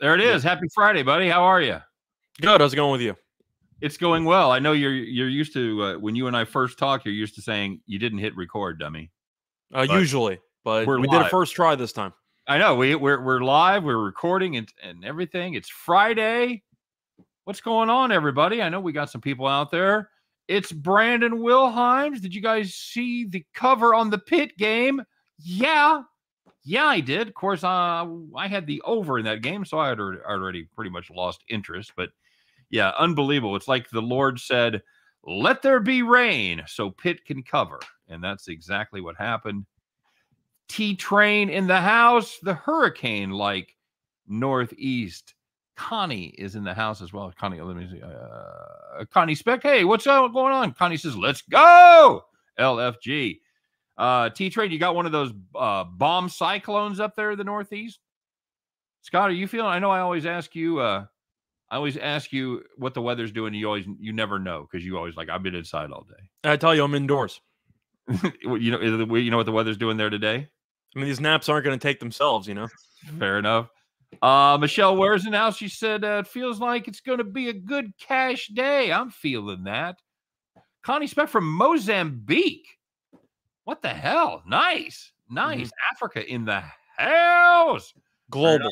There it is. Yeah. Happy Friday, buddy. How are you? Good. How's it going with you? It's going well. I know you're used to when you and I first talked. You're used to saying you didn't hit record, dummy. Usually, but we did a first try this time. I know we're live. We're recording and everything. It's Friday. What's going on, everybody? I know we got some people out there. It's Brandon Wilheims. Did you guys see the cover on the Pitt game? Yeah, I did. Of course, I had the over in that game, so I had already pretty much lost interest. But yeah, unbelievable. It's like the Lord said, let there be rain so Pitt can cover. And that's exactly what happened. T-Train in the house, the hurricane-like northeast. Connie is in the house as well. Connie, let me see. Connie Speck, hey, what's going on? Connie says, let's go, LFG. T-Train, you got one of those bomb cyclones up there in the northeast? Scott, are you feeling? I know I always ask you what the weather's doing. You never know because you always like, I've been inside all day. I tell you, I'm indoors. you know what the weather's doing there today? I mean, these naps aren't going to take themselves, you know. Fair enough. Michelle Ware's in the house. She said, it feels like it's going to be a good cash day. I'm feeling that. Connie Speck from Mozambique. What the hell? Nice. Mm-hmm. Africa in the house. Global.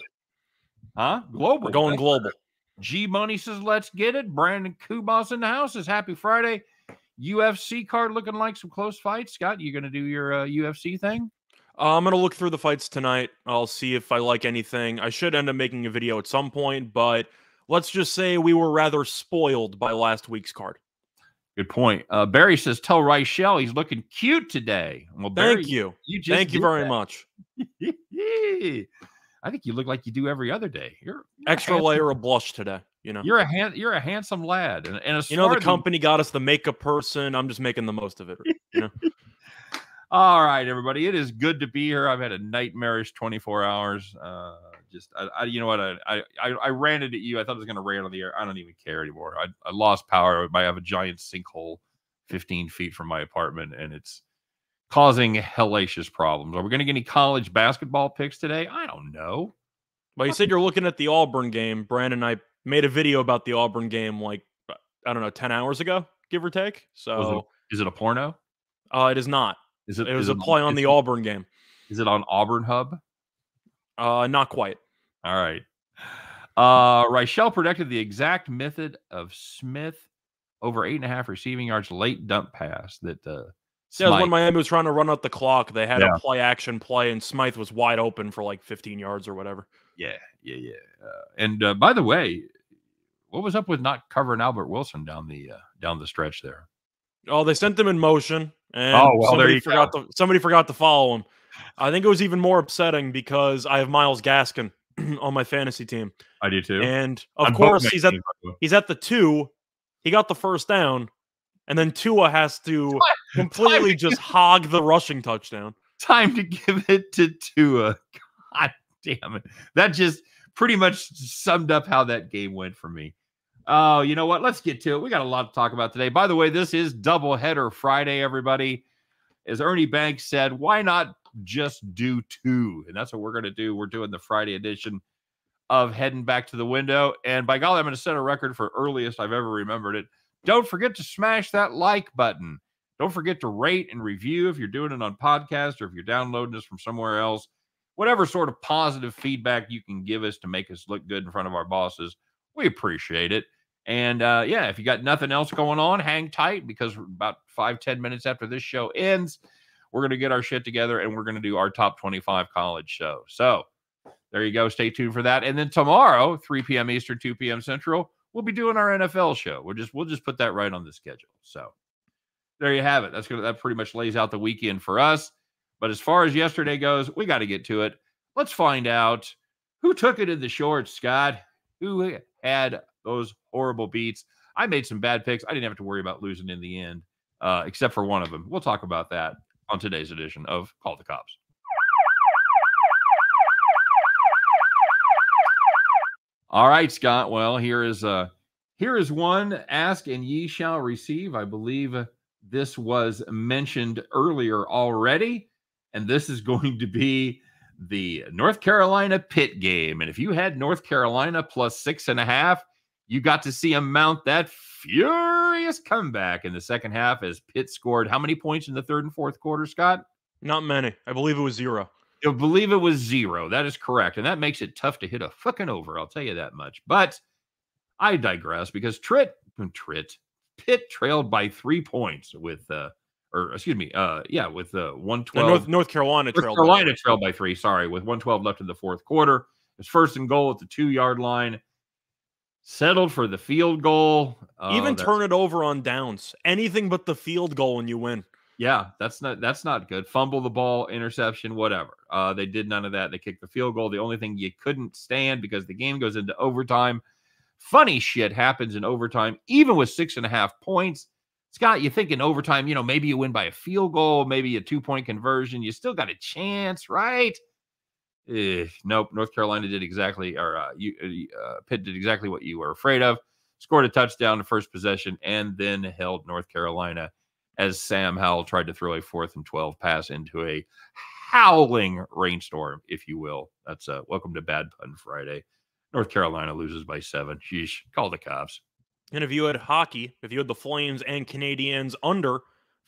Huh? Global. We're going global. G Money says, let's get it. Brandon Kubas in the house says, happy Friday. UFC card looking like some close fights. Scott, you going to do your UFC thing? I'm going to look through the fights tonight. I'll see if I like anything. I should end up making a video at some point, but let's just say we were rather spoiled by last week's card. Good point. Barry says, tell Reichel he's looking cute today. Well, Barry, thank you. Thank you very much. I think you look like you do every other day. You're extra layer of blush today. You know, you're a handsome lad, and the company got us the makeup person. I'm just making the most of it. You know. All right, everybody. It is good to be here. I've had a nightmarish 24 hours. You know what? I ranted at you. I thought I was going to rant on the air. I don't even care anymore. I lost power. I have a giant sinkhole 15 feet from my apartment, and it's causing hellacious problems. Are we going to get any college basketball picks today? I don't know. Well, you said you're looking at the Auburn game. Brandon and I made a video about the Auburn game, like, I don't know, 10 hours ago, give or take. So is it a porno? It is not. It was a play on the Auburn game. Is it on Auburn Hub? Not quite. All right. Reichel predicted the exact method of Smith over 8.5 receiving yards late dump pass that when Miami was trying to run out the clock, they had a play action play, and Smythe was wide open for like 15 yards or whatever. Yeah. And by the way, what was up with not covering Albert Wilson down the stretch there? Oh, they sent him in motion, and somebody forgot to follow him. I think it was even more upsetting because I have Myles Gaskin on my fantasy team. I do too. And of course, he's at the 2. He got the first down, and then Tua has to completely just hog the rushing touchdown. Time to give it to Tua. God damn it. That just pretty much summed up how that game went for me. Oh, you know what? Let's get to it. We got a lot to talk about today. By the way, this is Doubleheader Friday, everybody. As Ernie Banks said, why not just do 2? And that's what we're going to do. We're doing the Friday edition of Heading Back to the Window. And by golly, I'm going to set a record for earliest I've ever remembered it. Don't forget to smash that like button. Don't forget to rate and review if you're doing it on podcast or if you're downloading this from somewhere else. Whatever sort of positive feedback you can give us to make us look good in front of our bosses, we appreciate it. And if you got nothing else going on, hang tight because about 5-10 minutes after this show ends, we're going to get our shit together and we're going to do our top 25 college show. So there you go. Stay tuned for that. And then tomorrow, 3 p.m. Eastern, 2 p.m. Central, we'll be doing our NFL show. We'll just put that right on the schedule. So there you have it. That pretty much lays out the weekend for us. But as far as yesterday goes, we got to get to it. Let's find out who took it in the shorts, Scott. Who had those horrible beats? I made some bad picks. I didn't have to worry about losing in the end, except for one of them. We'll talk about that on today's edition of Call the Cops. All right, Scott. Well, here is one. Ask and ye shall receive. I believe this was mentioned earlier already, and this is going to be the North Carolina Pitt game. And if you had North Carolina plus 6.5, you got to see them mount that furious comeback in the second half as Pitt scored how many points in the third and fourth quarter, Scott? Not many. I believe it was 0. I believe it was 0. That is correct. And that makes it tough to hit a fucking over. I'll tell you that much. But I digress because Pitt trailed by 3 points with, with 112. North Carolina trailed by 3. Sorry, with 112 left in the fourth quarter. It's first and goal at the 2-yard line. Settled for the field goal. Even turn it over on downs. Anything but the field goal and you win. Yeah, that's not good. Fumble the ball, interception, whatever. They did none of that. They kicked the field goal. The only thing you couldn't stand because the game goes into overtime. Funny shit happens in overtime, even with 6.5 points. Scott, you think in overtime, maybe you win by a field goal, maybe a 2-point conversion. You still got a chance, right? Nope. North Carolina did exactly, Pitt did exactly what you were afraid of. Scored a touchdown the first possession and then held North Carolina as Sam Howell tried to throw a 4th and 12 pass into a howling rainstorm, if you will. That's welcome to Bad Pun Friday. North Carolina loses by 7. Sheesh. Call the cops. And if you had hockey, if you had the Flames and Canadiens under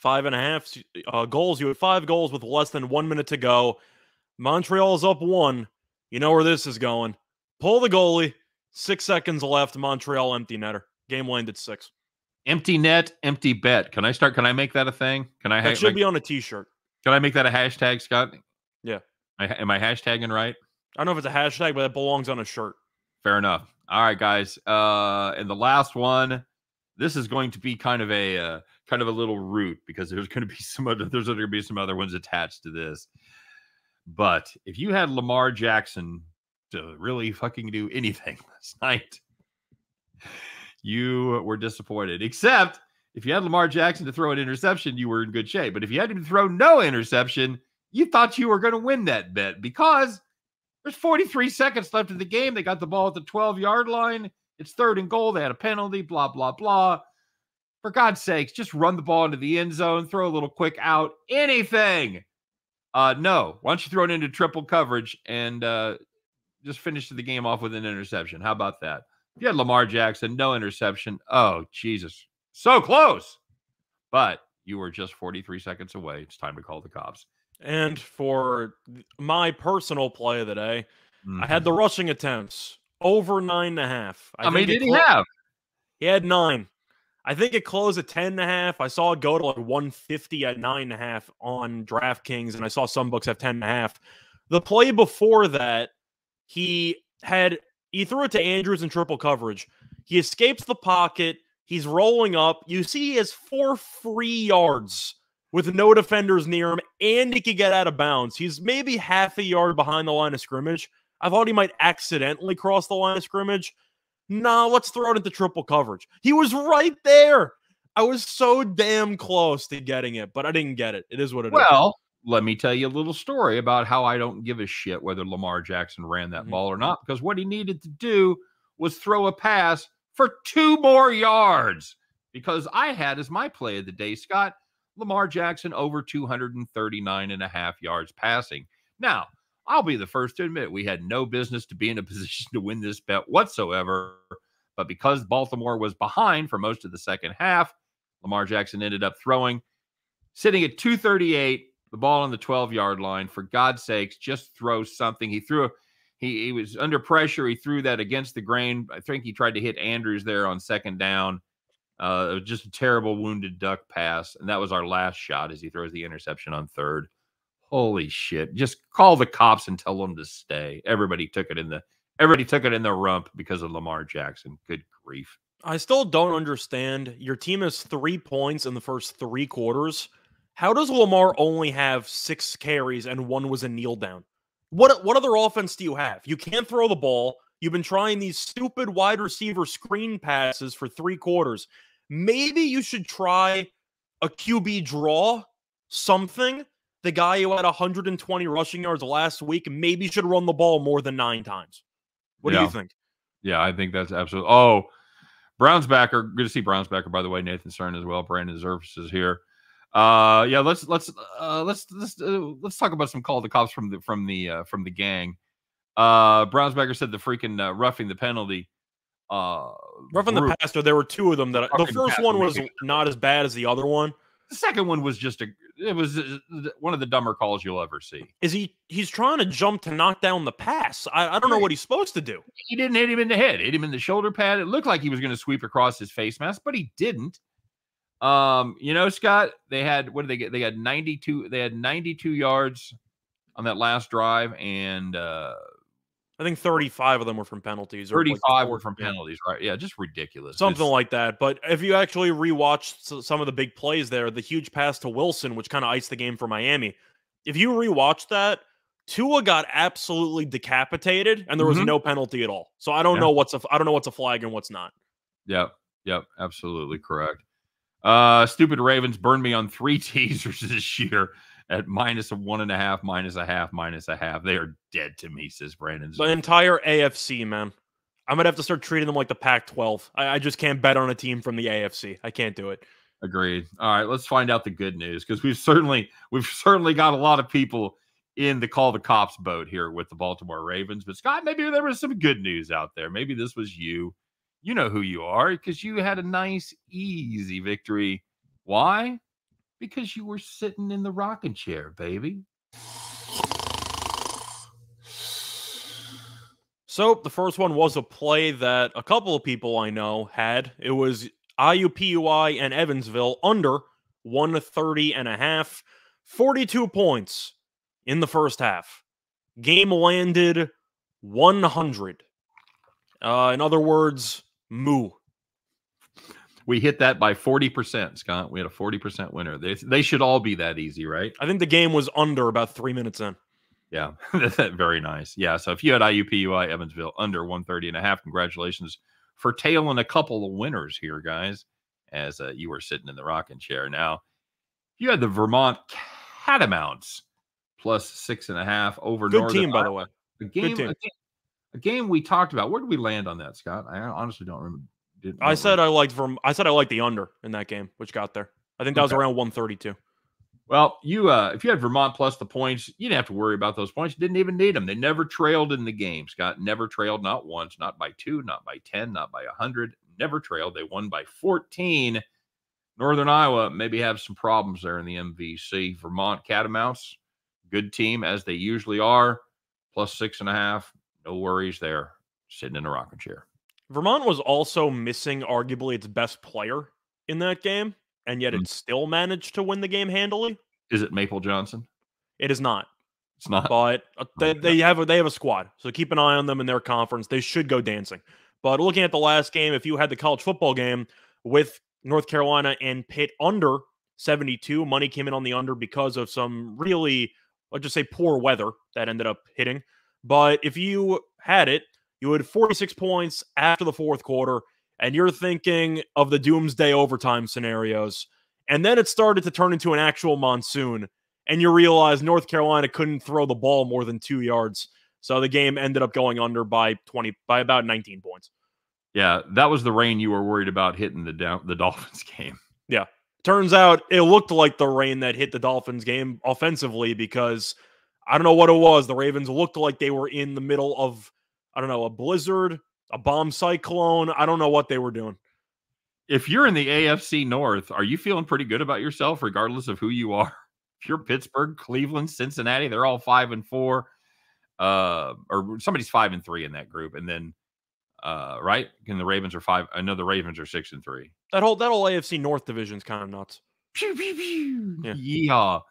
5.5 goals, you had 5 goals with less than 1 minute to go. Montreal's up 1. You know where this is going. Pull the goalie. 6 seconds left. Montreal empty netter. Game landed 6. Empty net, empty bet. Can I make that a thing? That should be on a t-shirt. Can I make that a hashtag, Scott? Yeah. Am I hashtagging right? I don't know if it's a hashtag, but it belongs on a shirt. Fair enough. All right, guys. And the last one, this is going to be kind of a little root because there's going to be some other ones attached to this. But if you had Lamar Jackson to really fucking do anything last night, you were disappointed. Except if you had Lamar Jackson to throw an interception, you were in good shape. But if you had him to throw no interception, you thought you were going to win that bet because there's 43 seconds left in the game. They got the ball at the 12-yard line. It's 3rd and goal. They had a penalty, blah, blah, blah. For God's sakes, just run the ball into the end zone, throw a little quick out, anything. No. Why don't you throw it into triple coverage and just finish the game off with an interception? How about that? If you had Lamar Jackson, no interception. Oh, Jesus. So close. But you were just 43 seconds away. It's time to call the cops. And for my personal play of the day, I had the rushing attempts over 9.5. How many did he have? He had 9. I think it closed at 10.5. I saw it go to like 150 at 9.5 on DraftKings, and I saw some books have 10.5. The play before that, he threw it to Andrews in triple coverage. He escapes the pocket. He's rolling up. You see he has 4 free yards with no defenders near him, and he could get out of bounds. He's maybe half a yard behind the line of scrimmage. I thought he might accidentally cross the line of scrimmage. No, let's throw it into triple coverage. He was right there. I was so damn close to getting it, but I didn't get it. It is what it is. Well, let me tell you a little story about how I don't give a shit whether Lamar Jackson ran that ball or not, because what he needed to do was throw a pass for 2 more yards, because I had as my play of the day, Scott, Lamar Jackson over 239.5 yards passing. Now, I'll be the first to admit we had no business to be in a position to win this bet whatsoever, but because Baltimore was behind for most of the second half, Lamar Jackson ended up throwing, sitting at 238, the ball on the 12-yard line. For God's sakes, just throw something. He was under pressure. He threw that against the grain. I think he tried to hit Andrews there on second down. It was just a terrible wounded duck pass, and that was our last shot as he throws the interception on 3rd. Holy shit. Just call the cops and tell them to stay. Everybody took it in the rump because of Lamar Jackson. Good grief. I still don't understand. Your team has 3 points in the first 3 quarters. How does Lamar only have 6 carries and 1 was a kneel down? What other offense do you have? You can't throw the ball. You've been trying these stupid wide receiver screen passes for 3 quarters. Maybe you should try a QB draw, something. The guy who had 120 rushing yards last week maybe should run the ball more than 9 times. What do you think? Yeah, I think that's absolutely. Oh, Browns backer. Good to see Browns backer, by the way. Nathan Stern as well. Brandon Zerfs is here. Yeah, let's talk about some call the cops from the gang. Brownsberger said the freaking roughing the penalty. Roughing the passer, there were two of them that the first one was ridiculous. not as bad as the other one. The second one was just one of the dumber calls you'll ever see. He's trying to jump to knock down the pass. I don't know what he's supposed to do. He didn't hit him in the head, hit him in the shoulder pad. It looked like he was going to sweep across his face mask, but he didn't. Scott, they had, what did they get? They had 92 yards on that last drive, and I think 35 of them were from penalties. 35 were from penalties, right? Yeah, just ridiculous. Something like that. But if you actually rewatched some of the big plays there, the huge pass to Wilson, which kind of iced the game for Miami, if you rewatch that, Tua got absolutely decapitated, and there was no penalty at all. So I don't know what's a flag and what's not. Yep, absolutely correct. Stupid Ravens burned me on 3 teasers this year at -1.5, -0.5. They are dead to me, says Brandon. The entire AFC, man. I'm gonna have to start treating them like the Pac-12. I just can't bet on a team from the AFC. I can't do it. Agreed. All right, let's find out the good news, because we've certainly got a lot of people in the call the cops boat here with the Baltimore Ravens. But Scott, maybe there was some good news out there. Maybe this was you. You know who you are, because you had a nice, easy victory. Why? Because you were sitting in the rocking chair, baby. So the first one was a play that a couple of people I know had. It was IUPUI and Evansville under 130.5, 42 points in the first half. Game landed 100. In other words, moo. We hit that by 40%, Scott. We had a 40% winner. They should all be that easy, right? I think the game was under about 3 minutes in. Yeah, very nice. Yeah, so if you had IUPUI Evansville under 130.5, congratulations for tailing a couple of winners here, guys, as you were sitting in the rocking chair. Now, you had the Vermont Catamounts plus 6.5 over Good Northern team, by the Iowa. way. A game we talked about. Where did we land on that, Scott? I honestly don't remember. I said I liked the under in that game, which got there. I think that was around 132. Well, if you had Vermont plus the points, you didn't have to worry about those points. You didn't even need them. They never trailed in the game, Scott. Never trailed, not once, not by 2, not by 10, not by 100. Never trailed. They won by 14. Northern Iowa maybe have some problems there in the MVC. Vermont Catamounts, good team as they usually are, plus 6.5. No worries there. Sitting in a rocking chair. Vermont was also missing arguably its best player in that game, and yet it still managed to win the game handily. Is it Maple Johnson? It is not. It's not. But they have a squad, so keep an eye on them in their conference. They should go dancing. But looking at the last game, if you had the college football game with North Carolina and Pitt under 72, money came in on the under because of some really, let's just say, poor weather that ended up hitting. But if you had it, you had 46 points after the fourth quarter, and you're thinking of the doomsday overtime scenarios. And then it started to turn into an actual monsoon, and you realize North Carolina couldn't throw the ball more than 2 yards. So the game ended up going under by about 19 points. Yeah, that was the rain you were worried about hitting the Dolphins game. Yeah. Turns out it looked like the rain that hit the Dolphins game offensively, because I don't know what it was. The Ravens looked like they were in the middle of, I don't know, a blizzard, a bomb cyclone. I don't know what they were doing. If you're in the AFC North, are you feeling pretty good about yourself, regardless of who you are? If you're Pittsburgh, Cleveland, Cincinnati, they're all 5-4, or somebody's 5-3 in that group, and then right, and the Ravens are 5. I know the Ravens are 6-3. That whole AFC North division's kind of nuts. Pew, pew, pew. Yeah. Yeehaw!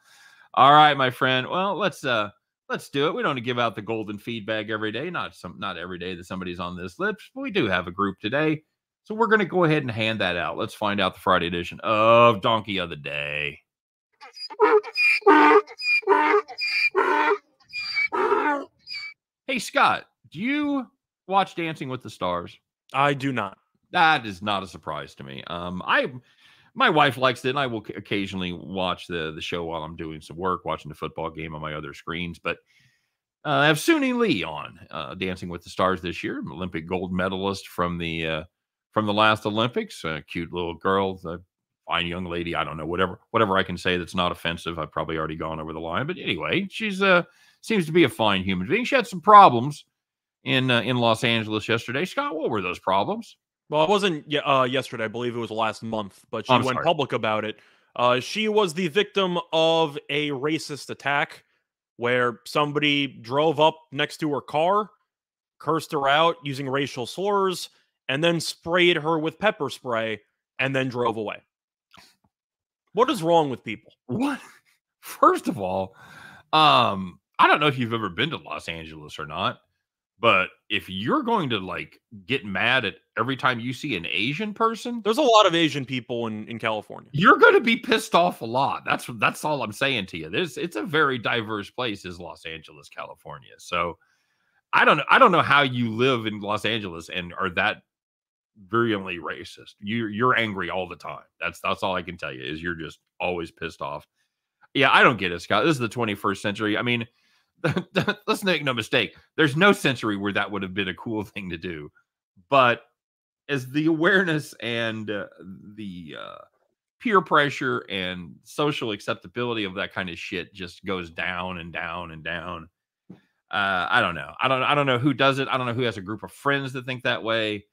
All right, my friend. Well, let's do it. We don't give out the golden feedback every day. Not every day that somebody's on this list, but we do have a group today. So we're going to go ahead and hand that out. Let's find out the Friday edition of Donkey of the Day. Hey, Scott, do you watch Dancing with the Stars? I do not. That is not a surprise to me. My wife likes it, and I will occasionally watch the show while I'm doing some work, watching the football game on my other screens. But I have Suni Lee on Dancing with the Stars this year, Olympic gold medalist from the last Olympics. A cute little girl, fine young lady. I don't know, whatever I can say that's not offensive. I've probably already gone over the line, but anyway, she's seems to be a fine human being. She had some problems in Los Angeles yesterday. Scott, what were those problems? Well, it wasn't yesterday. I believe it was last month, but she I'm went sorry. public about it. She was the victim of a racist attack where somebody drove up next to her car, cursed her out using racial slurs, and then sprayed her with pepper spray and then drove away. What is wrong with people? What? First of all, I don't know if you've ever been to Los Angeles or not, but if you're going to like get mad at every time you see an Asian person, There's a lot of Asian people in California. you're going to be pissed off a lot. That's all I'm saying to you. It's a very diverse place, is Los Angeles, California. So I don't know how you live in Los Angeles and are that virulently racist. You're angry all the time. That's all I can tell you, is you're just always pissed off. Yeah, I don't get it, Scott. This is the 21st century. I mean, let's make no mistake. There's no century where that would have been a cool thing to do. But as the awareness and the peer pressure and social acceptability of that kind of shit just goes down and down and down. I don't know. I don't know who does it. I don't know who has a group of friends that think that way.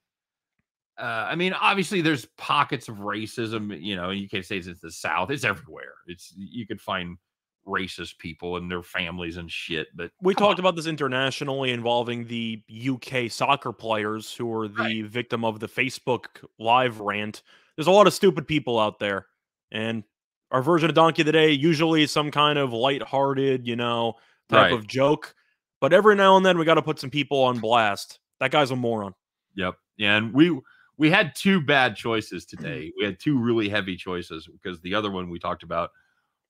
I mean, obviously, there's pockets of racism. You know, you can't say it's the South. It's everywhere. You could find racist people and their families and shit. But We talked about this internationally, involving the UK soccer players who were the victim of the Facebook live rant. There's a lot of stupid people out there, and our version of Donkey of the Day usually is some kind of lighthearted, type of joke. But every now and then we got to put some people on blast. That guy's a moron. Yep. And we had two bad choices today. We had two really heavy choices, because the other one we talked about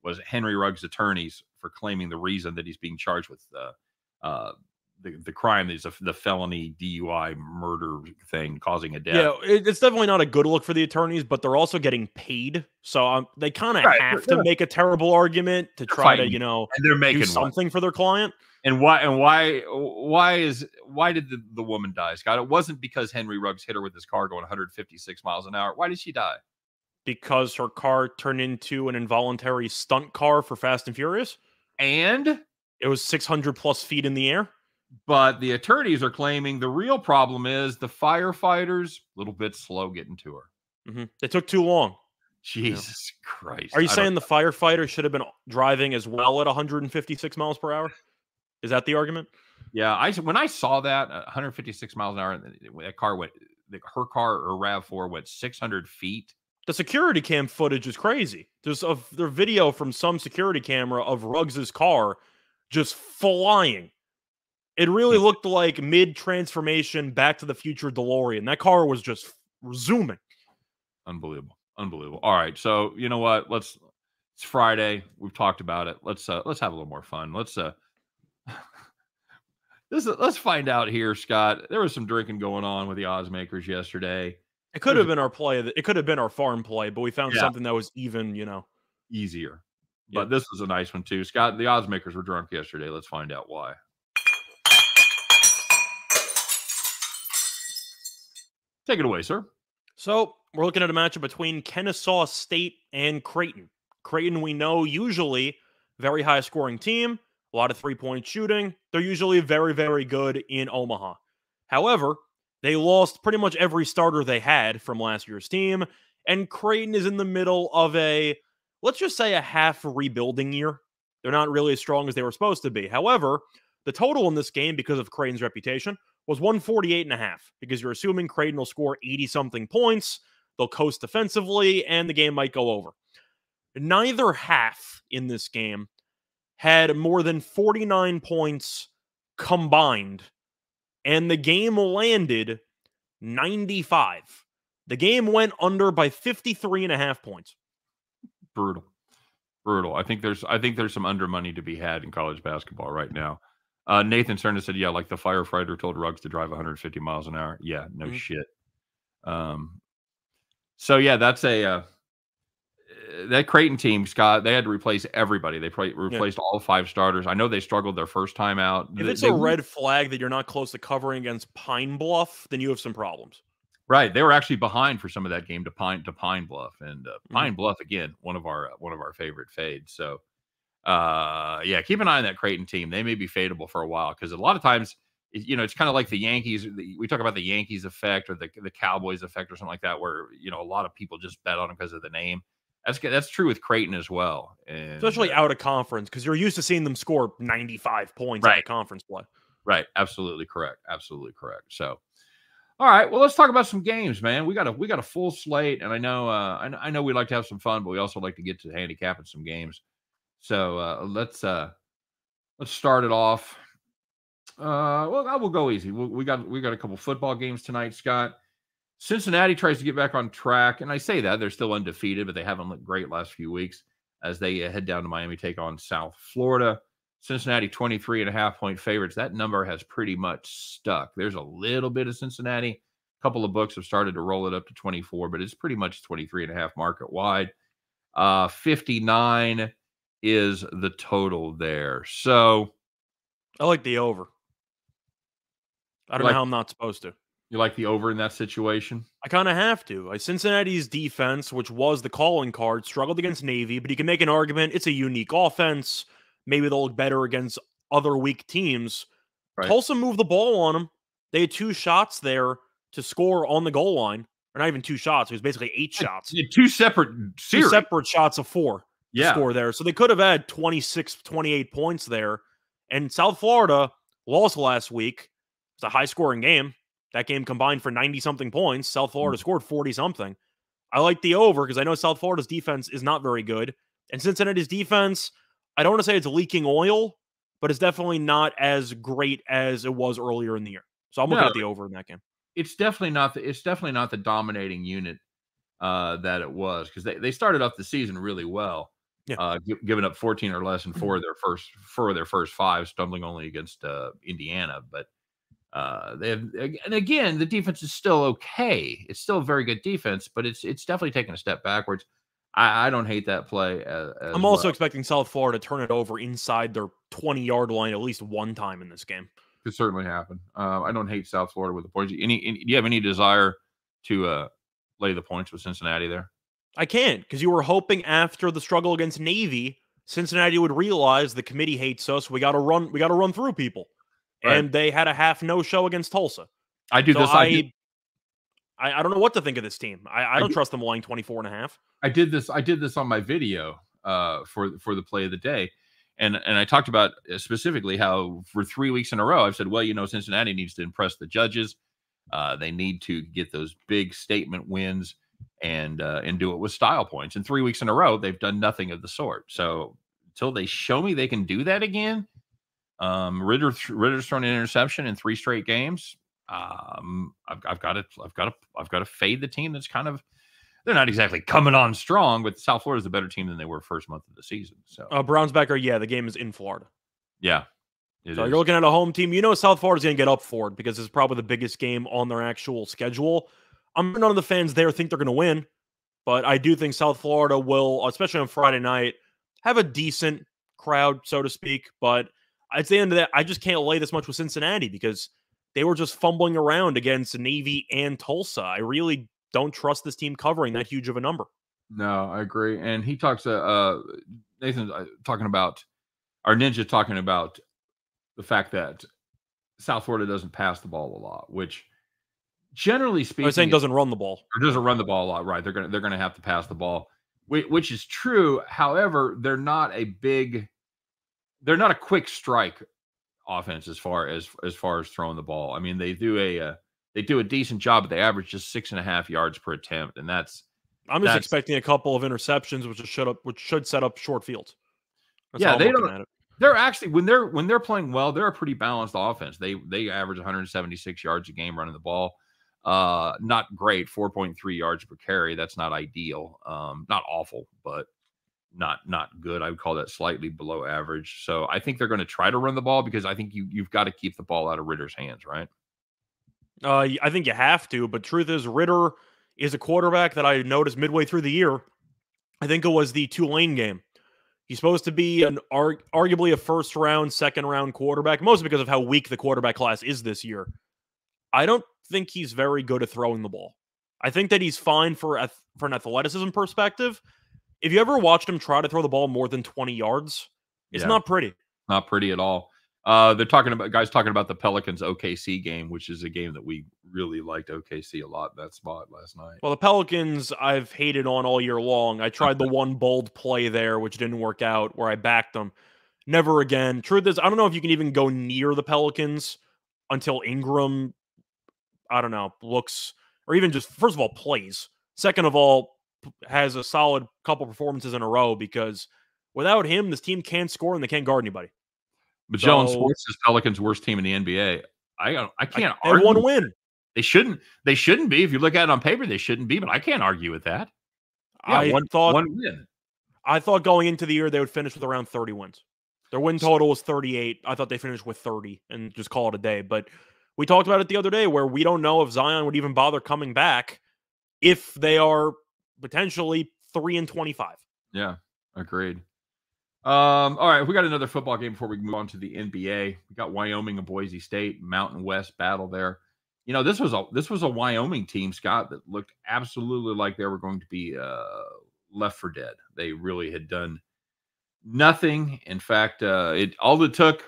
was Henry Ruggs' attorneys for claiming the reason that he's being charged with the crime is the felony DUI murder thing causing a death. Yeah, it's definitely not a good look for the attorneys, but they're also getting paid, so they kind of have to make a terrible argument to try to, and they're making do something for their client. And why did the woman die, Scott? It wasn't because Henry Ruggs hit her with his car going 156 miles an hour. Why did she die? Because her car turned into an involuntary stunt car for Fast and Furious. And it was 600 plus feet in the air. But the attorneys are claiming the real problem is the firefighters a little bit slow getting to her. Mm-hmm. They took too long. Jesus Christ. Are you saying the firefighter should have been driving as well at 156 miles per hour? Is that the argument? Yeah, when I saw that 156 miles an hour, that car went, her car or RAV4 went 600 feet. The security cam footage is crazy. There's their video from some security camera of Ruggs's car just flying. It really looked like mid-transformation Back to the Future DeLorean. That car was just zooming. Unbelievable. All right, so you know what? It's Friday. We've talked about it. Let's have a little more fun. Let's find out here, Scott. There was some drinking going on with the odds makers yesterday. It could have been our play. It could have been our farm play, but we found something that was even, easier. But this was a nice one too, Scott. The odds makers were drunk yesterday. Let's find out why. Take it away, sir. So we're looking at a matchup between Kennesaw State and Creighton. Creighton, we know, usually very high scoring team, a lot of three-point shooting. They're usually very, very good in Omaha. However, they lost pretty much every starter they had from last year's team, and Creighton is in the middle of let's just say a half rebuilding year. They're not really as strong as they were supposed to be. However, the total in this game, because of Creighton's reputation, was 148.5, because you're assuming Creighton will score 80-something points, they'll coast defensively, and the game might go over. Neither half in this game had more than 49 points combined, and the game landed 95. The game went under by 53.5 points. Brutal. I think there's some under money to be had in college basketball right now. Nathan Cerna said, yeah, like the firefighter told Ruggs to drive 150 miles an hour. Yeah, no shit. So yeah, that's that Creighton team, Scott, they had to replace everybody. They replaced all 5 starters. I know they struggled their first time out. If it's a red flag that you're not close to covering against Pine Bluff, then you have some problems. Right, they were actually behind for some of that game to Pine Bluff, and Mhm. Pine Bluff again, one of our favorite fades. So, yeah, keep an eye on that Creighton team. They may be fadeable for a while because a lot of times, it's kind of like the Yankees. We talk about the Yankees effect or the Cowboys effect or something like that, where a lot of people just bet on them because of the name. That's true with Creighton as well. And Especially out of conference, because you're used to seeing them score 95 points out right, of conference play. right, absolutely correct, absolutely correct. So. All right, well, let's talk about some games, man. We got a full slate, and I know we like to have some fun, but we also like to get to handicapping some games. So let's start it off. Well, I will go easy. We got a couple football games tonight, Scott. Cincinnati tries to get back on track, and I say that they're still undefeated, but they haven't looked great last few weeks as they head down to Miami, take on South Florida. Cincinnati 23.5 point favorites. That number has pretty much stuck. There's a little bit of Cincinnati. A couple of books have started to roll it up to 24, but it's pretty much 23.5 market wide. 59 is the total there. So I like the over. I you don't know like how I'm not supposed to. you like the over in that situation? I kind of have to. Cincinnati's defense, which was the calling card, struggled against Navy, but you can make an argument it's a unique offense. Maybe they'll look better against other weak teams. Right. Tulsa moved the ball on them. They had 2 shots there to score on the goal line. Or not even 2 shots. It was basically 8 shots. Two separate Two series. separate shots of 4 to Yeah. score there. So they could have had 26, 28 points there. And South Florida lost last week. It's a high-scoring game. That game combined for 90-something points. South Florida scored 40-something. I like the over because I know South Florida's defense is not very good. And Cincinnati's defense, I don't want to say it's leaking oil, but it's definitely not as great as it was earlier in the year. So I'm looking No, at the over in that game. it's definitely not the dominating unit that it was because they started off the season really well, Yeah. giving up 14 or less in four of their first 5, stumbling only against Indiana. But and again, the defense is still okay. It's still a very good defense, but it's definitely taken a step backwards. I don't hate that play as I'm also well. expecting South Florida to turn it over inside their 20-yard line at least one time in this game. Could certainly happen. I don't hate South Florida with the points. Do you have any desire to lay the points with Cincinnati there? I can't because you were hoping after the struggle against Navy, Cincinnati would realize the committee hates us. We got to run. We got to run through people, Right. and they had a half no show against Tulsa. I do So this. I don't know what to think of this team. I don't trust them laying 24.5. I did this on my video for the play of the day, and I talked about specifically how for 3 weeks in a row I've said, well, Cincinnati needs to impress the judges. They need to get those big statement wins and do it with style points. And 3 weeks in a row they've done nothing of the sort. So until they show me they can do that again, Ritter's thrown an interception in 3 straight games. I've got to fade the team that's kind of. They're not exactly coming on strong, but South Florida is a better team than they were first month of the season. So Browns backer, yeah, the game is in Florida. yeah, So you're looking at a home team. South Florida's going to get up for it because it's probably the biggest game on their actual schedule. None of the fans there think they're going to win, but I do think South Florida will, especially on Friday night, have a decent crowd, so to speak. But at the end of that, I just can't lay this much with Cincinnati because they were just fumbling around against Navy and Tulsa. I really don't trust this team covering that huge of a number. No, I agree. And he talks, Nathan's talking about, our Ninja talking about the fact that South Florida doesn't pass the ball a lot, which generally speaking, I was saying doesn't run the ball. Or doesn't run the ball a lot, right? They're gonna have to pass the ball, which is true. However, they're not a quick strike offense as far as throwing the ball. I mean, they do a decent job, but they average just 6.5 yards per attempt, and I'm just expecting a couple of interceptions, which should set up short fields. That's yeah, how I'm looking at it. They're actually when they're playing well, they're a pretty balanced offense. They average 176 yards a game running the ball. Not great, 4.3 yards per carry. That's not ideal. Not awful, but not good. I would call that slightly below average. So I think they're going to try to run the ball because I think you've got to keep the ball out of Ritter's hands, right? I think you have to, but truth is, Ritter is a quarterback that I noticed midway through the year. I think it was the Tulane game. He's supposed to be arguably a first-round, second-round quarterback, mostly because of how weak the quarterback class is this year. I don't think he's very good at throwing the ball. I think that he's fine for an athleticism perspective. If you ever watched him try to throw the ball more than 20 yards, it's not pretty. Not pretty at all. They're talking about the Pelicans OKC game, which is a game that we really liked OKC a lot in that spot last night. Well, the Pelicans I've hated on all year long. I tried the one bold play there, which didn't work out, where I backed them. Never again. Truth is, I don't know if you can even go near the Pelicans until Ingram, I don't know, looks, or even just, first of all, plays. Second of all, has a solid couple performances in a row, because without him, this team can't score and they can't guard anybody. Magellan Sports is Pelicans' worst team in the NBA. I can't They argue. had one win. They shouldn't be. If you look at it on paper, they shouldn't be, but I can't argue with that. Yeah, one win. I thought going into the year they would finish with around 30 wins. Their win total was 38. I thought they finished with 30 and just call it a day. But we talked about it the other day, where we don't know if Zion would even bother coming back if they are potentially 3-25. Yeah, agreed. All right, we got another football game before we move on to the NBA. We got Wyoming and Boise State, Mountain West battle there. You know, this was a Wyoming team, Scott, that looked absolutely like they were going to be left for dead. They really had done nothing. In fact, all it took,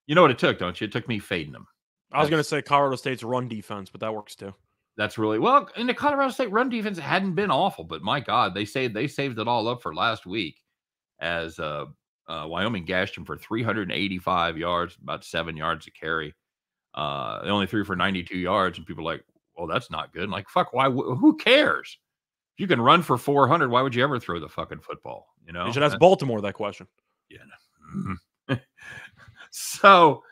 you know what it took, don't you? It took me fading them. I was going to say Colorado State's run defense, but that works too. That's really well. And the Colorado State run defense hadn't been awful, but my God, they saved it all up for last week, as Wyoming gashed them for 385 yards, about 7 yards a carry. They only threw for 92 yards, and people are like, well, that's not good. I'm like, fuck, why? Who cares? If you can run for 400, why would you ever throw the fucking football? You know, you should ask Baltimore that question. Yeah. So,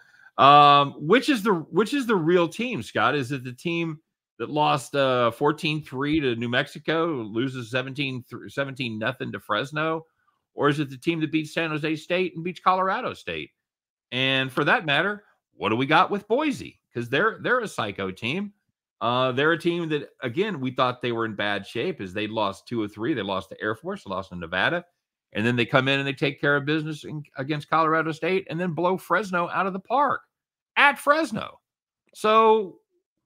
which is the real team, Scott? Is it the team that lost 14-3 to New Mexico, loses 17-0 to Fresno, or is it the team that beats San Jose State and beats Colorado State? And for that matter, what do we got with Boise? Because they're a psycho team. They're a team that, again, we thought they were in bad shape, as they lost 2 of 3. They lost to Air Force, they lost to Nevada, and then they come in and they take care of business against Colorado State, and then blow Fresno out of the park at Fresno. So,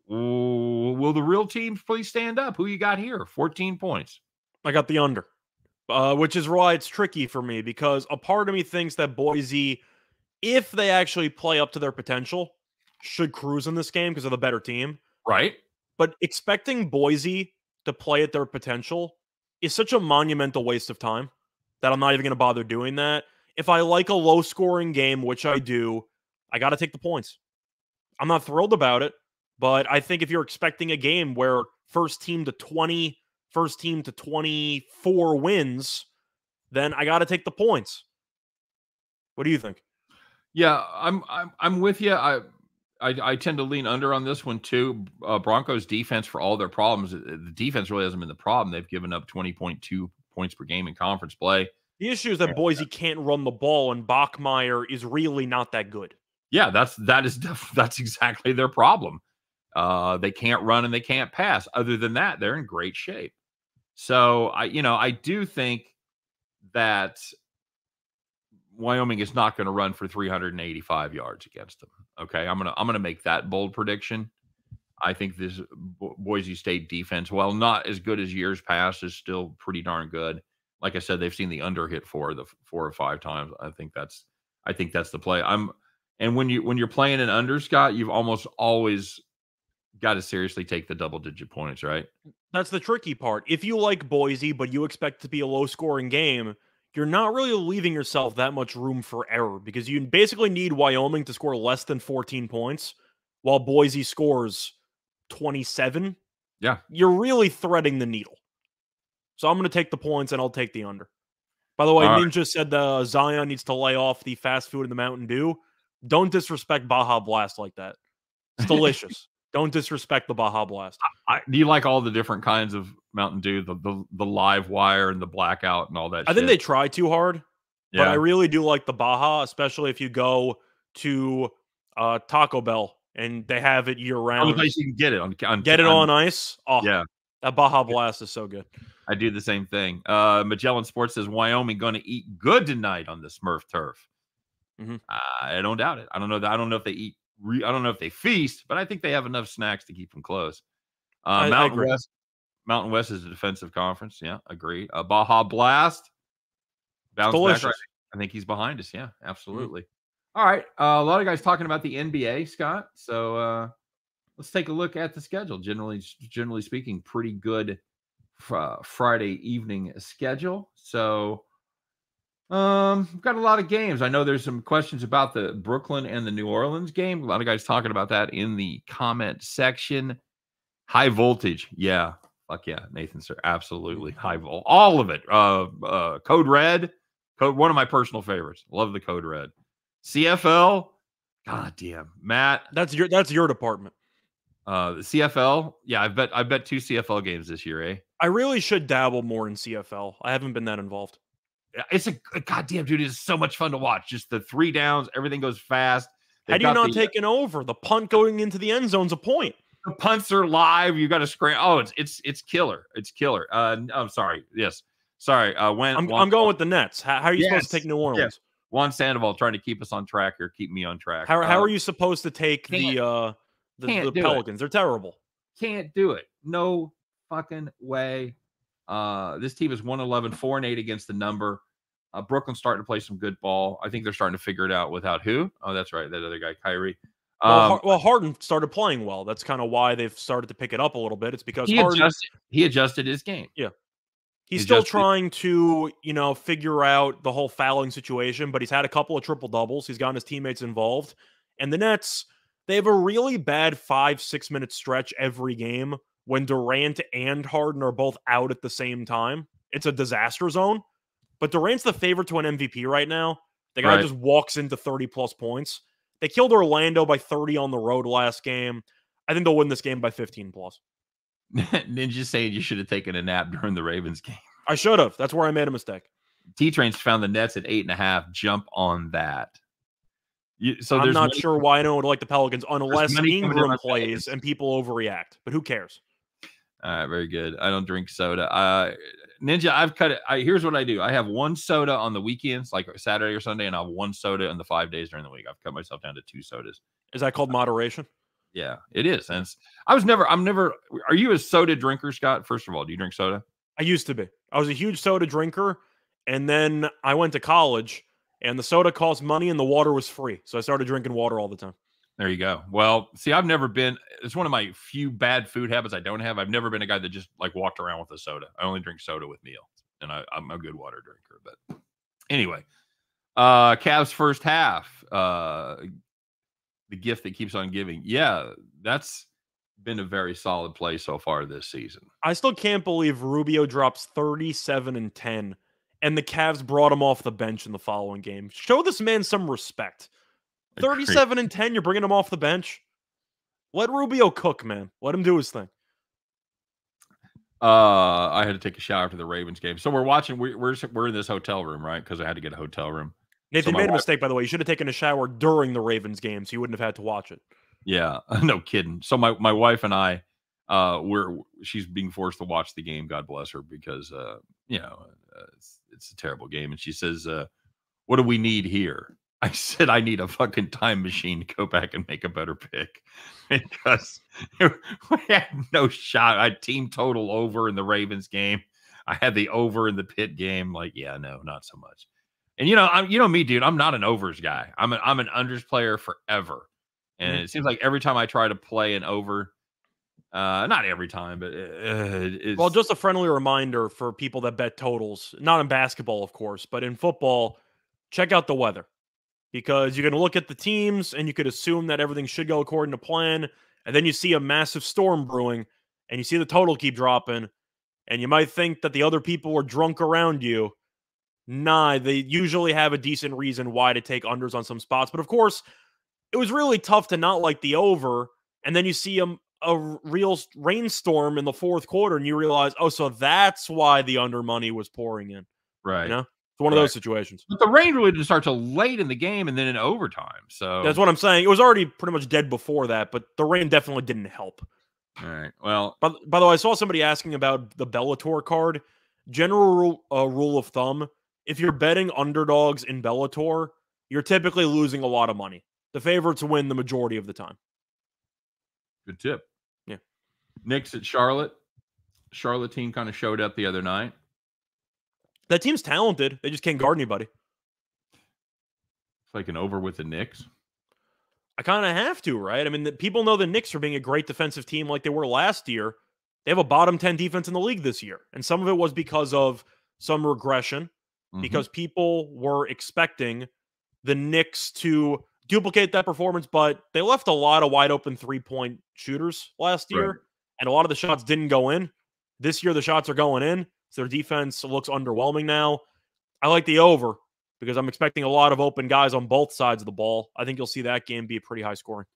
will the real team please stand up? Who you got here? 14 points. I got the under, which is why it's tricky for me, because a part of me thinks that Boise, if they actually play up to their potential, should cruise in this game because they're the better team. Right. But expecting Boise to play at their potential is such a monumental waste of time that I'm not even going to bother doing that. If I like a low-scoring game, which I do, I got to take the points. I'm not thrilled about it, but I think if you're expecting a game where first team to 24 wins, then I got to take the points. What do you think? Yeah, I'm with you. I tend to lean under on this one too. Broncos defense, for all their problems, the defense really hasn't been the problem. They've given up 20.2 points per game in conference play. The issue is that Boise can't run the ball, and Bachmeier is really not that good. Yeah, that's exactly their problem. They can't run and they can't pass. Other than that, they're in great shape. So I do think that Wyoming is not going to run for 385 yards against them. Okay, I'm gonna make that bold prediction. I think this Boise State defense, while not as good as years past, is still pretty darn good. Like I said, they've seen the under hit 4 or 5 times. I think that's the play. And when you're playing an under, Scott, you've almost always got to seriously take the double-digit points, right? That's the tricky part. If you like Boise, but you expect it to be a low-scoring game, you're not really leaving yourself that much room for error, because you basically need Wyoming to score less than 14 points while Boise scores 27. Yeah. You're really threading the needle. So I'm going to take the points, and I'll take the under. By the way, Ninja said Zion needs to lay off the fast food and the Mountain Dew. Don't disrespect Baja Blast like that. It's delicious. Don't disrespect the Baja Blast. Do you like all the different kinds of Mountain Dew, the live wire and the blackout and all that shit? I think they try too hard, yeah. But I really do like the Baja, especially if you go to Taco Bell and they have it year round. On ice, you can get it on ice. Oh, yeah. That Baja Blast is so good. I do the same thing. Magellan Sports says Wyoming going to eat good tonight on the Smurf turf. Mm-hmm. I don't doubt it. I don't know if they eat I don't know if they feast, but I think they have enough snacks to keep them close. I agree. Mountain West is a defensive conference. Yeah, agree. Baja Blast, It's bounce back. Right. delicious. I think he's behind us. Yeah, Mm. absolutely. All right. A lot of guys talking about the NBA, Scott. So let's take a look at the schedule. Generally speaking, pretty good Friday evening schedule. So we've got a lot of games. I know there's some questions about the Brooklyn and the New Orleans game. A lot of guys talking about that in the comment section. High voltage. Yeah. Fuck yeah. Nathan, sir. Absolutely. High volt. All of it. Code Red. One of my personal favorites. Love the Code Red. CFL. God damn. Matt. That's your department. The CFL. Yeah, I bet 2 CFL games this year, eh? I really should dabble more in CFL. I haven't been that involved. It's a goddamn dude. It's so much fun to watch. Just the 3 downs, everything goes fast. Had you not taken over? The punt going into the end zone's a point. The punts are live. You got to scram. Oh, it's killer. It's killer. I'm sorry. Yes, sorry. I'm going with the Nets. How are you supposed to take New Orleans? Yes. Juan Sandoval trying to keep us on track or keep me on track. How are you supposed to take the Pelicans? They're terrible. Can't do it. No fucking way. This team is 1-11, 4-8 against the number. Brooklyn's starting to play some good ball. I think they're starting to figure it out without who? Oh, that's right. That other guy, Kyrie. Well, Harden started playing well. That's kind of why they've started to pick it up a little bit. It's because he adjusted his game. Yeah. He's still trying to, figure out the whole fouling situation, but he's had a couple of triple doubles. He's gotten his teammates involved. And the Nets, they have a really bad 5-6 minute stretch every game when Durant and Harden are both out at the same time. It's a disaster zone. But Durant's the favorite to an MVP right now. The guy just walks into 30-plus points. They killed Orlando by 30 on the road last game. I think they'll win this game by 15-plus. Ninja's saying you should have taken a nap during the Ravens game. I should have. That's where I made a mistake. T-Train's found the Nets at 8.5. Jump on that. I'm not sure why anyone would like the Pelicans unless Ingram plays and people overreact. But who cares? All right, very good. I don't drink soda. Ninja, I've cut it. Here's what I do. I have 1 soda on the weekends, like Saturday or Sunday, and I have 1 soda in the 5 days during the week. I've cut myself down to 2 sodas. Is that called moderation? Yeah, it is. And I'm never. Are you a soda drinker, Scott? First of all, do you drink soda? I used to be. I was a huge soda drinker, and then I went to college, and the soda cost money, and the water was free. So I started drinking water all the time. There you go. Well, see, I've never been. It's one of my few bad food habits I don't have. I've never been a guy that just like walked around with a soda. I only drink soda with meals, and I'm a good water drinker. But anyway, Cavs first half, the gift that keeps on giving. Yeah, that's been a very solid play so far this season. I still can't believe Rubio drops 37 and 10, and the Cavs brought him off the bench in the following game. Show this man some respect. 37 and 10, you're bringing him off the bench? Let Rubio cook, man. Let him do his thing. I had to take a shower after the Ravens game. So we're watching. We're in this hotel room, right? Because I had to get a hotel room. Nathan, you made a mistake, by the way. You should have taken a shower during the Ravens game, so you wouldn't have had to watch it. Yeah, no kidding. So my wife and I, she's being forced to watch the game. God bless her, because it's a terrible game. And she says, "What do we need here?" I said, I need a fucking time machine to go back and make a better pick, because we had no shot. I had team total over in the Ravens game. I had the over in the Pitt game. Like, yeah, no, not so much. And you know me, dude. I'm not an overs guy. I'm an unders player forever. And it seems like every time I try to play an over, not every time, but it's... Well, just a friendly reminder for people that bet totals, not in basketball, of course, but in football, check out the weather. Because you're going to look at the teams and you could assume that everything should go according to plan. And then you see a massive storm brewing and you see the total keep dropping. And you might think that the other people were drunk around you. Nah, they usually have a decent reason why to take unders on some spots. But of course, it was really tough to not like the over. And then you see a real rainstorm in the fourth quarter and you realize, oh, so that's why the under money was pouring in. Right. It's one of those situations. But the rain really didn't start till late in the game and then in overtime. So that's what I'm saying. It was already pretty much dead before that, but the rain definitely didn't help. All right. Well, by the way, I saw somebody asking about the Bellator card. General rule of thumb: if you're betting underdogs in Bellator, you're typically losing a lot of money. The favorites win the majority of the time. Good tip. Yeah. Knicks at Charlotte. Charlotte team kind of showed up the other night. That team's talented. They just can't guard anybody. It's like an over with the Knicks. I kind of have to, right? I mean, people know the Knicks for being a great defensive team like they were last year. They have a bottom 10 defense in the league this year. And some of it was because of some regression, because people were expecting the Knicks to duplicate that performance, but they left a lot of wide open 3-point shooters last year, Right. and a lot of the shots didn't go in. This year, the shots are going in, so their defense looks underwhelming now. I like the over because I'm expecting a lot of open guys on both sides of the ball. I think you'll see that game be pretty high scoring.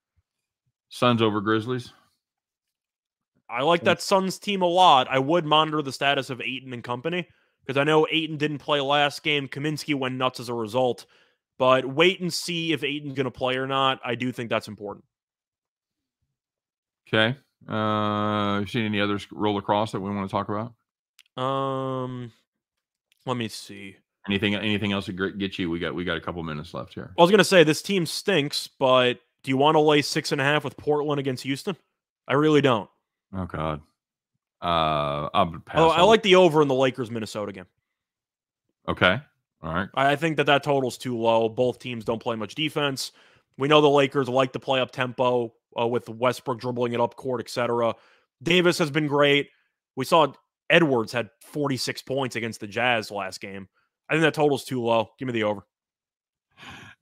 Suns over Grizzlies. I like that Suns team a lot. I would monitor the status of Ayton and company because I know Ayton didn't play last game. Kaminsky went nuts as a result. But wait and see if Ayton's going to play or not. I do think that's important. Okay. You seen any others roll across that we want to talk about? Let me see. Anything else to get you? We got a couple minutes left here. I was going to say this team stinks, but do you want to lay 6.5 with Portland against Houston? I really don't. Oh God. I'll pass. I like the over in the Lakers-Minnesota game. Okay. All right. I think that total's too low. Both teams don't play much defense. We know the Lakers like to play up tempo with Westbrook dribbling it up court, etc. Davis has been great. We saw Edwards had 46 points against the Jazz last game. I think that total's too low. Give me the over.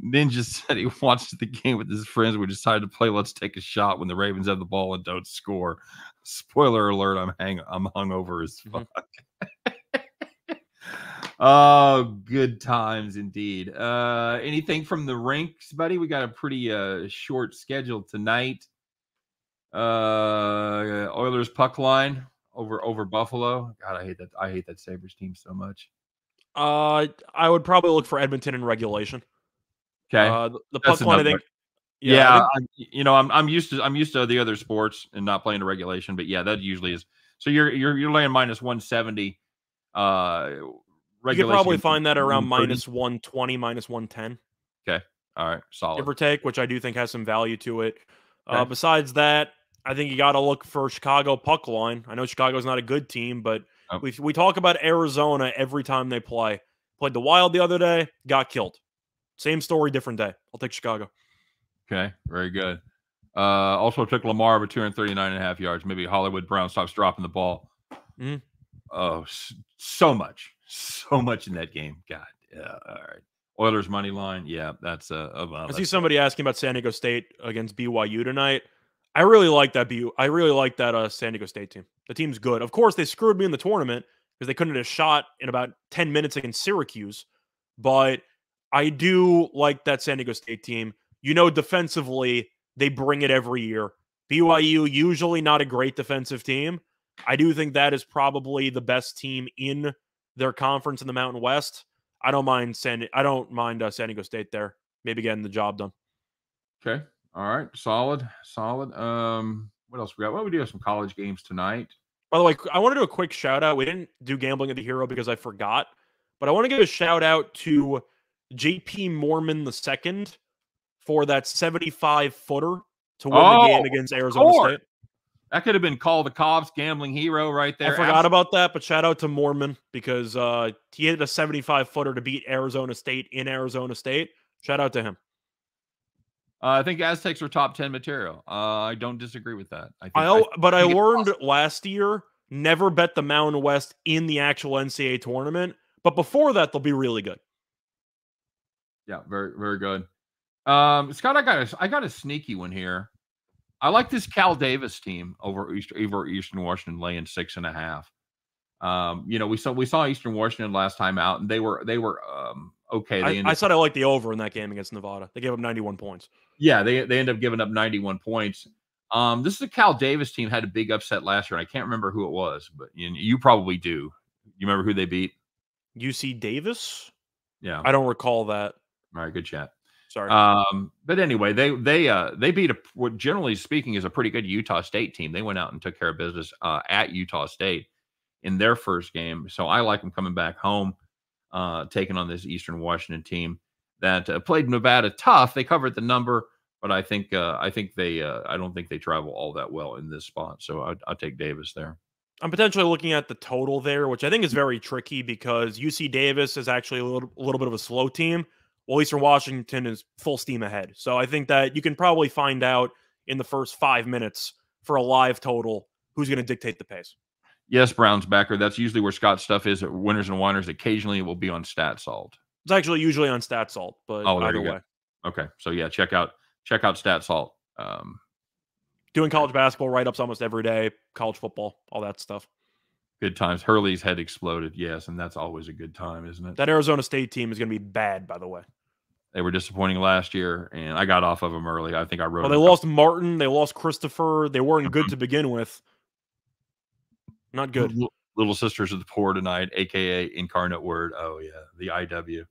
Ninja said he watched the game with his friends. We decided to play Let's Take a Shot when the Ravens have the ball and don't score. Spoiler alert, I'm hungover as fuck. Oh, good times indeed. Anything from the rinks, buddy? We got a pretty short schedule tonight. Oilers puck line over Buffalo. God, I hate that Sabres team so much. I would probably look for Edmonton in regulation. Okay. The puck line, I think. I'm used to the other sports and not playing the regulation, but yeah, that usually is. So you're laying minus 170. You could probably find that around minus 120, minus 110. Okay. All right. Solid. Give or take, which I do think has some value to it. Okay. Besides that, I think you got to look for Chicago puck line. I know Chicago's not a good team, but we talk about Arizona every time they play. Played the Wild the other day, got killed. Same story, different day. I'll take Chicago. Okay. Very good. Also took Lamar over 239.5 yards. Maybe Hollywood Brown stops dropping the ball. Mm-hmm. Oh, so much in that game. God. Yeah. All right. Oilers money line. Yeah, that's I see somebody asking about San Diego State against BYU tonight. I really like that San Diego State team. The team's good. Of course, they screwed me in the tournament because they couldn't hit a shot in about 10 minutes against Syracuse. But I do like that San Diego State team. Defensively, they bring it every year. BYU, usually not a great defensive team. I do think that is probably the best team in their conference in the Mountain West. I don't mind San Diego State there. Maybe getting the job done. Okay. All right. Solid. What else we got? Well, we do have some college games tonight. By the way, I want to do a quick shout out. We didn't do Gambling of the Hero because I forgot, but I want to give a shout out to JP Mormon II for that 75-footer to win the game against Arizona State. That could have been called the Cobb's gambling hero right there. I forgot about that, but shout out to Mormon because he hit a 75-footer to beat Arizona State in Arizona State. Shout out to him. I think Aztecs are top 10 material. I don't disagree with that. I learned last year, never bet the Mountain West in the actual NCAA tournament. But before that, they'll be really good. Yeah, very, very good. Scott, I got a sneaky one here. I like this Cal Davis team over Eastern Washington laying 6.5. We saw Eastern Washington last time out, and they were okay. I said I liked the over in that game against Nevada. They gave up 91 points. Yeah, they ended up giving up 91 points. This is a Cal Davis team had a big upset last year. And I can't remember who it was, but you probably do. You remember who they beat? UC Davis? Yeah, I don't recall that. All right, good chat. Sorry. But anyway, they beat what generally speaking is a pretty good Utah State team. They went out and took care of business at Utah State in their first game. So I like them coming back home, taking on this Eastern Washington team that played Nevada tough. They covered the number, but I think they I don't think they travel all that well in this spot. So I'll take Davis there. I'm potentially looking at the total there, which I think is very tricky because UC Davis is actually a little bit of a slow team, while Eastern Washington is full steam ahead. So I think that you can probably find out in the first 5 minutes for a live total who's going to dictate the pace. Yes, Brown's backer. That's usually where Scott's stuff is at Winners and Whiners. Occasionally it will be on Stat Salt. It's actually usually on Stat Salt, but Oh, there either you go. way. Okay. So yeah, check out Stat Salt. Doing college basketball write-ups almost every day, college football, all that stuff. Good times. Hurley's head exploded. Yes, and that's always a good time, isn't it? That Arizona State team is going to be bad, by the way. They were disappointing last year, and I got off of them early. I think I wrote. Well, they lost Martin. They lost Christopher. They weren't good to begin with. Not good. Little Sisters of the Poor tonight, a.k.a. Incarnate Word. Oh, yeah, the IW.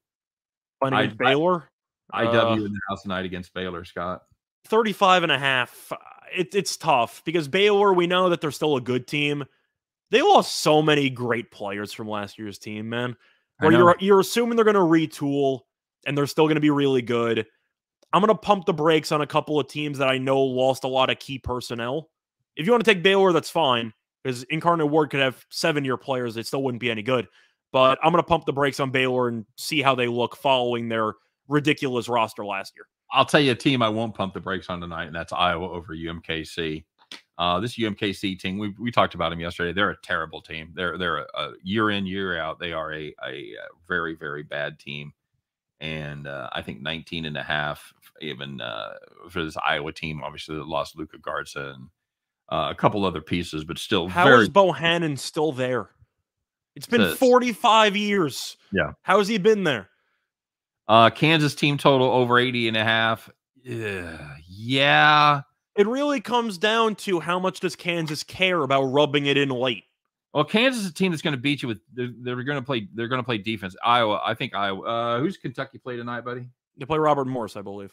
Playing against Baylor? IW in the house tonight against Baylor, Scott. 35.5. It's tough because Baylor, we know that they're still a good team. They lost so many great players from last year's team, man. Where you're assuming they're going to retool and they're still going to be really good. I'm going to pump the brakes on a couple of teams that I know lost a lot of key personnel. If you want to take Baylor, that's fine, because Incarnate Word could have 7-year players. It still wouldn't be any good. But I'm going to pump the brakes on Baylor and see how they look following their ridiculous roster last year. I'll tell you a team I won't pump the brakes on tonight, and that's Iowa over UMKC. This UMKC team, we talked about them yesterday. They're a terrible team. They're a year in, year out. They are a very, very bad team. And I think 19.5, even for this Iowa team, obviously they lost Luka Garza and a couple other pieces, but still How is Bohannon still there? It's been 45 years. Yeah. How has he been there? Kansas team total over 80.5. Yeah. It really comes down to how much does Kansas care about rubbing it in late. Well, Kansas is a team that's going to beat you with. They're going to play. They're going to play defense. Iowa. I think Iowa. Who's Kentucky play tonight, buddy? They play Robert Morris, I believe.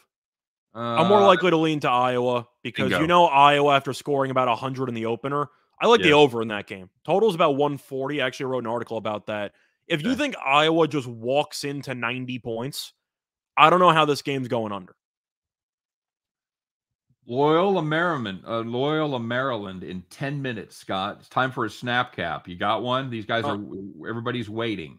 I'm more likely to lean to Iowa because bingo. You know Iowa after scoring about 100 in the opener. I like the over in that game. Total is about 140. I actually wrote an article about that. If you think Iowa just walks into 90 points, I don't know how this game's going under. Loyola, Maryland in 10 minutes, Scott. It's time for a snap cap. You got one? These guys everybody's waiting.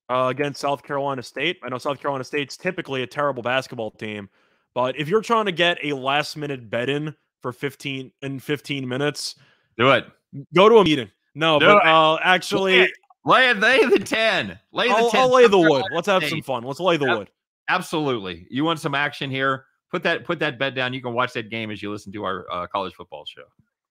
Against South Carolina State. I know South Carolina State's typically a terrible basketball team, but if you're trying to get a last-minute bet in for 15 minutes, do it. Go to a meeting. No, but actually, lay the 10. I'll lay the wood. Let's have some fun. Let's lay the wood. Absolutely. You want some action here? Put that bet down. You can watch that game as you listen to our college football show.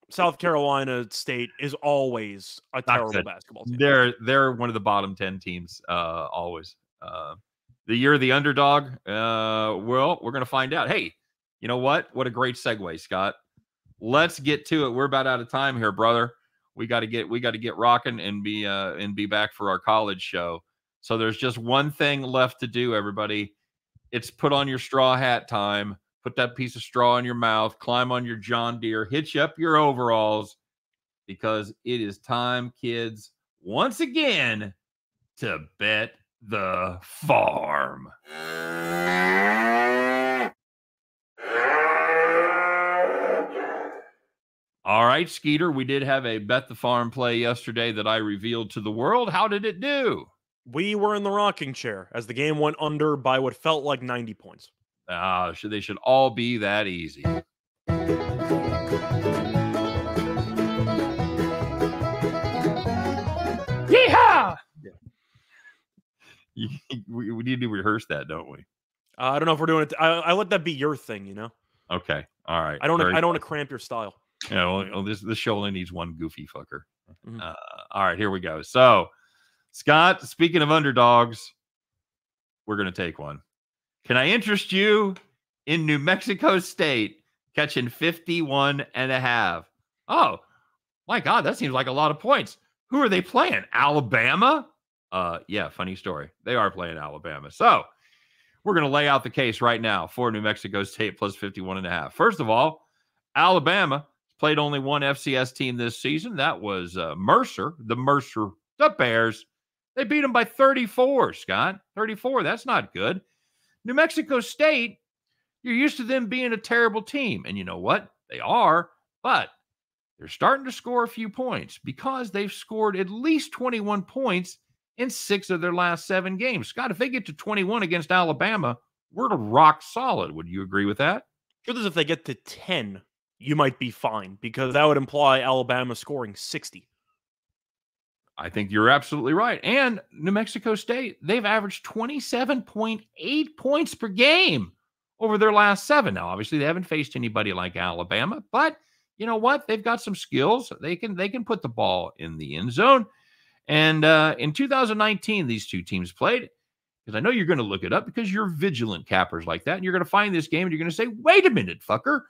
South Carolina State is always a terrible basketball team. They're one of the bottom 10 teams always. The year of the underdog. Well, we're gonna find out. Hey, you know what? What a great segue, Scott. Let's get to it. We're about out of time here, brother. We got to get rocking and be back for our college show. So there's just one thing left to do, everybody. It's put on your straw hat time. Put that piece of straw in your mouth. Climb on your John Deere. Hitch up your overalls, because it is time, kids, once again, to bet the farm. All right, Skeeter, we did have a bet the farm play yesterday that I revealed to the world. How did it do? We were in the rocking chair as the game went under by what felt like 90 points. They should all be that easy. Yeehaw! We need to rehearse that, don't we? I don't know if we're doing it. I let that be your thing, you know? Okay. All right. I don't want to cramp your style. Yeah, well, this show only needs one goofy fucker. Mm-hmm. All right, here we go. So, Scott, speaking of underdogs, we're going to take one. Can I interest you in New Mexico State catching 51.5? Oh, my God, that seems like a lot of points. Who are they playing? Alabama? Yeah, funny story. They are playing Alabama. So, we're going to lay out the case right now for New Mexico State plus 51.5. First of all, Alabama played only one FCS team this season. That was Mercer, the Bears. They beat them by 34, Scott. 34, that's not good. New Mexico State, You're used to them being a terrible team. And you know what? They are, but they're starting to score a few points because they've scored at least 21 points in 6 of their last 7 games. Scott, if they get to 21 against Alabama, we're rock solid. Would you agree with that? Truth is, if they get to 10, you might be fine because that would imply Alabama scoring 60. I think you're absolutely right. And New Mexico State, they've averaged 27.8 points per game over their last 7. Now, obviously, they haven't faced anybody like Alabama, but you know what? They've got some skills. They can put the ball in the end zone. And in 2019, these two teams played, because I know you're going to look it up because you're vigilant cappers like that. And you're going to find this game and you're going to say, wait a minute, fucker.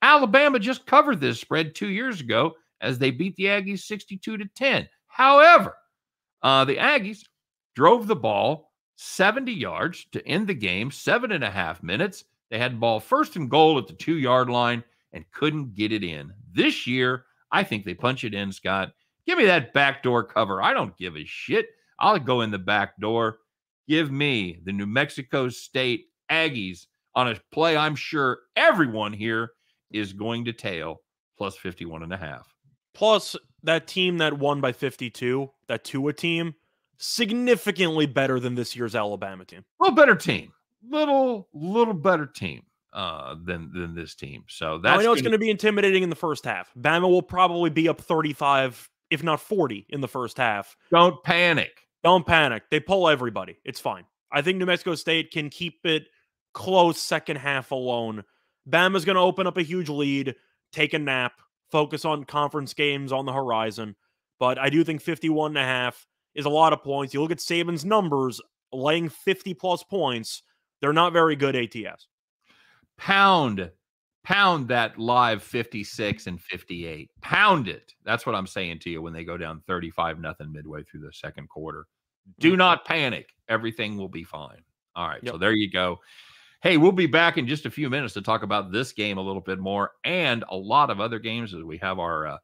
Alabama just covered this spread 2 years ago as they beat the Aggies 62-10. However, the Aggies drove the ball 70 yards to end the game, 7.5 minutes. They had the ball first and goal at the 2-yard line and couldn't get it in. This year, I think they punch it in, Scott. Give me that backdoor cover. I don't give a shit. I'll go in the back door. Give me the New Mexico State Aggies on a play I'm sure everyone here is going to tail, plus 51.5. Plus, that team that won by 52, that Tua team, significantly better than this year's Alabama team. A little better team. Little better team than this team. So that's I know it's going to be intimidating in the first half. Bama will probably be up 35, if not 40, in the first half. Don't panic. Don't panic. They pull everybody. It's fine. I think New Mexico State can keep it close second half alone. Bama's going to open up a huge lead, take a nap, focus on conference games on the horizon. But I do think 51.5 is a lot of points. You look at Saban's numbers, laying 50-plus points. They're not very good ATS. Pound that live 56 and 58. Pound it. That's what I'm saying to you when they go down 35-0 midway through the second quarter. Do not panic. Everything will be fine. All right, so there you go. Hey, we'll be back in just a few minutes to talk about this game a little bit more and a lot of other games as we have our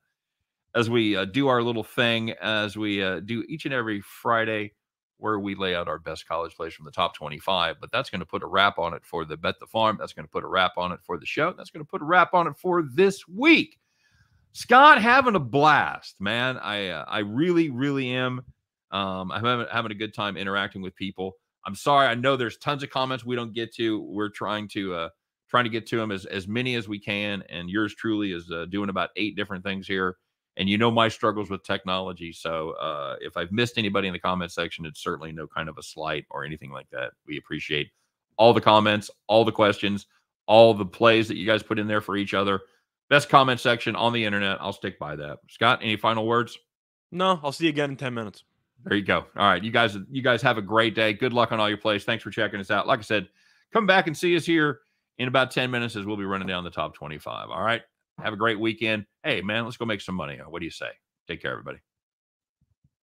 as we do our little thing, as we do each and every Friday, where we lay out our best college plays from the top 25. But that's going to put a wrap on it for the Bet the Farm. That's going to put a wrap on it for the show. That's going to put a wrap on it for this week. Scott, having a blast, man. I really, really am. I'm having a good time interacting with people. I'm sorry. I know there's tons of comments we don't get to. We're trying to get to them as many as we can. And yours truly is doing about 8 different things here. And you know my struggles with technology. So if I've missed anybody in the comment section, it's certainly no kind of a slight or anything like that. We appreciate all the comments, all the questions, all the plays that you guys put in there for each other. Best comment section on the internet. I'll stick by that. Scott, any final words? No, I'll see you again in 10 minutes. There you go. All right. You guys have a great day. Good luck on all your plays. Thanks for checking us out. Like I said, come back and see us here in about 10 minutes as we'll be running down the top 25. All right. Have a great weekend. Hey, man, let's go make some money. What do you say? Take care, everybody.